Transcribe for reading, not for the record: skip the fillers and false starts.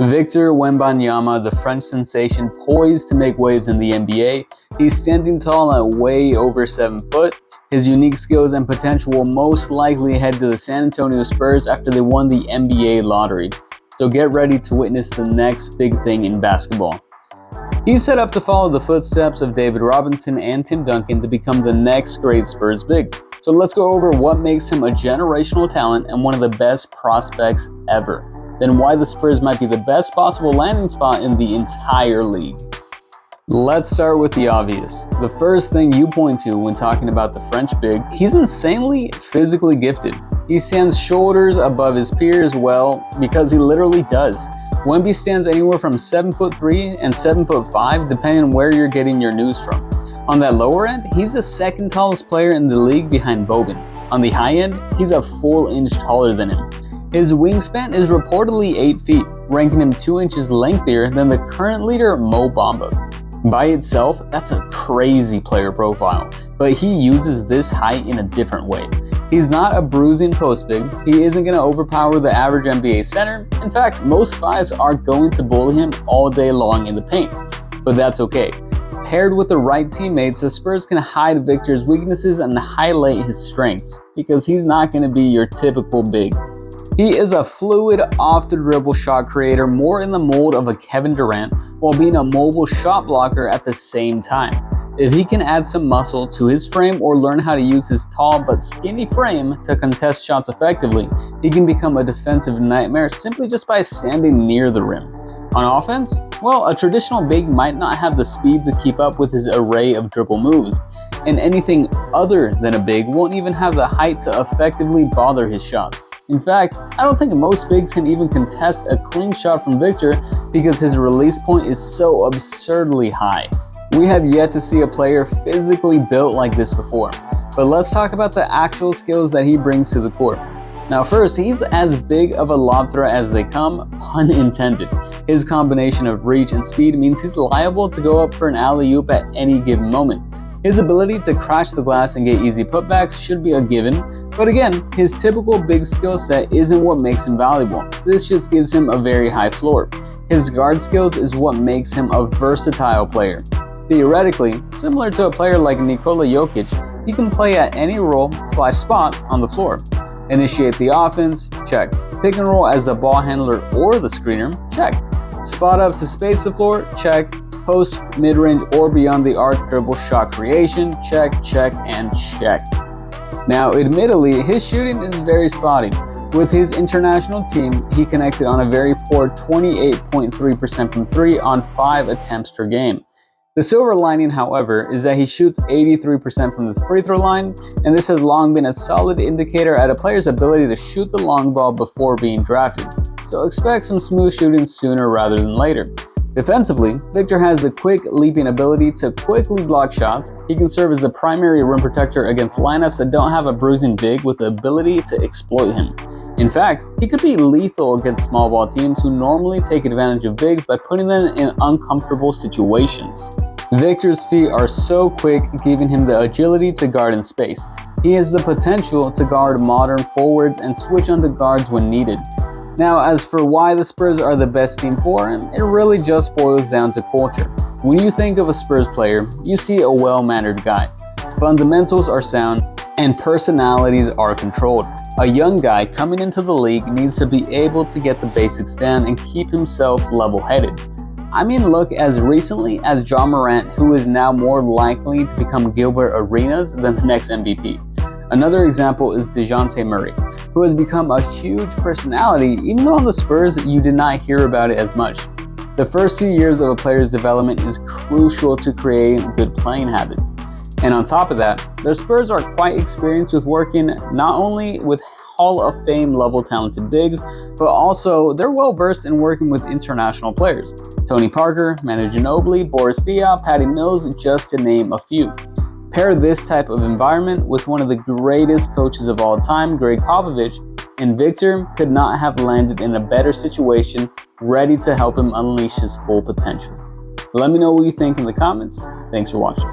Victor Wembanyama, the French sensation poised to make waves in the NBA. He's standing tall at way over 7 foot. His unique skills and potential will most likely head to the San Antonio Spurs after they won the NBA lottery. So get ready to witness the next big thing in basketball. He's set up to follow the footsteps of David Robinson and Tim Duncan to become the next great Spurs big. So let's go over what makes him a generational talent and one of the best prospects ever. Then why the Spurs might be the best possible landing spot in the entire league. Let's start with the obvious. The first thing you point to when talking about the French big, he's insanely physically gifted. He stands shoulders above his peers, well, because he literally does. Wemby stands anywhere from 7'3" and 7'5", depending on where you're getting your news from. On that lower end, he's the second tallest player in the league behind Boban. On the high end, he's a full inch taller than him. His wingspan is reportedly 8 feet, ranking him 2 inches lengthier than the current leader, Mo Bamba. By itself, that's a crazy player profile, but he uses this height in a different way. He's not a bruising post big. He isn't going to overpower the average NBA center. In fact, most fives are going to bully him all day long in the paint, but that's okay. Paired with the right teammates, the Spurs can hide Victor's weaknesses and highlight his strengths, because he's not going to be your typical big. He is a fluid, off-the-dribble shot creator more in the mold of a Kevin Durant while being a mobile shot blocker at the same time. If he can add some muscle to his frame or learn how to use his tall but skinny frame to contest shots effectively, he can become a defensive nightmare simply just by standing near the rim. On offense, well, a traditional big might not have the speed to keep up with his array of dribble moves, and anything other than a big won't even have the height to effectively bother his shots. In fact, I don't think most bigs can even contest a clean shot from Victor because his release point is so absurdly high. We have yet to see a player physically built like this before, but let's talk about the actual skills that he brings to the court. Now first, he's as big of a lob threat as they come, pun intended. His combination of reach and speed means he's liable to go up for an alley-oop at any given moment. His ability to crash the glass and get easy putbacks should be a given, but again, his typical big skill set isn't what makes him valuable. This just gives him a very high floor. His guard skills is what makes him a versatile player. Theoretically, similar to a player like Nikola Jokic, he can play at any role/spot on the floor. Initiate the offense, check. Pick and roll as the ball handler or the screener, check. Spot up to space the floor, check. Post, mid-range, or beyond the arc dribble shot creation, check, check, and check. Now, admittedly, his shooting is very spotty. With his international team, he connected on a very poor 28.3% from 3 on 5 attempts per game. The silver lining, however, is that he shoots 83% from the free throw line, and this has long been a solid indicator at a player's ability to shoot the long ball before being drafted. So expect some smooth shooting sooner rather than later. Defensively, Victor has the quick leaping ability to quickly block shots. He can serve as a primary rim protector against lineups that don't have a bruising big with the ability to exploit him. In fact, he could be lethal against small ball teams who normally take advantage of bigs by putting them in uncomfortable situations. Victor's feet are so quick, giving him the agility to guard in space. He has the potential to guard modern forwards and switch onto guards when needed. Now, as for why the Spurs are the best team for him, it really just boils down to culture. When you think of a Spurs player, you see a well-mannered guy. Fundamentals are sound, and personalities are controlled. A young guy coming into the league needs to be able to get the basics down and keep himself level-headed. I mean, look as recently as Ja Morant, who is now more likely to become Gilbert Arenas than the next MVP. Another example is DeJounte Murray, who has become a huge personality, even though on the Spurs you did not hear about it as much. The first few years of a player's development is crucial to creating good playing habits. And on top of that, the Spurs are quite experienced with working not only with Hall of Fame level talented bigs, but also they're well versed in working with international players. Tony Parker, Manu Ginobili, Boris Diaw, Patty Mills, just to name a few. Pair this type of environment with one of the greatest coaches of all time, Greg Popovich, and Victor could not have landed in a better situation, ready to help him unleash his full potential. Let me know what you think in the comments. Thanks for watching.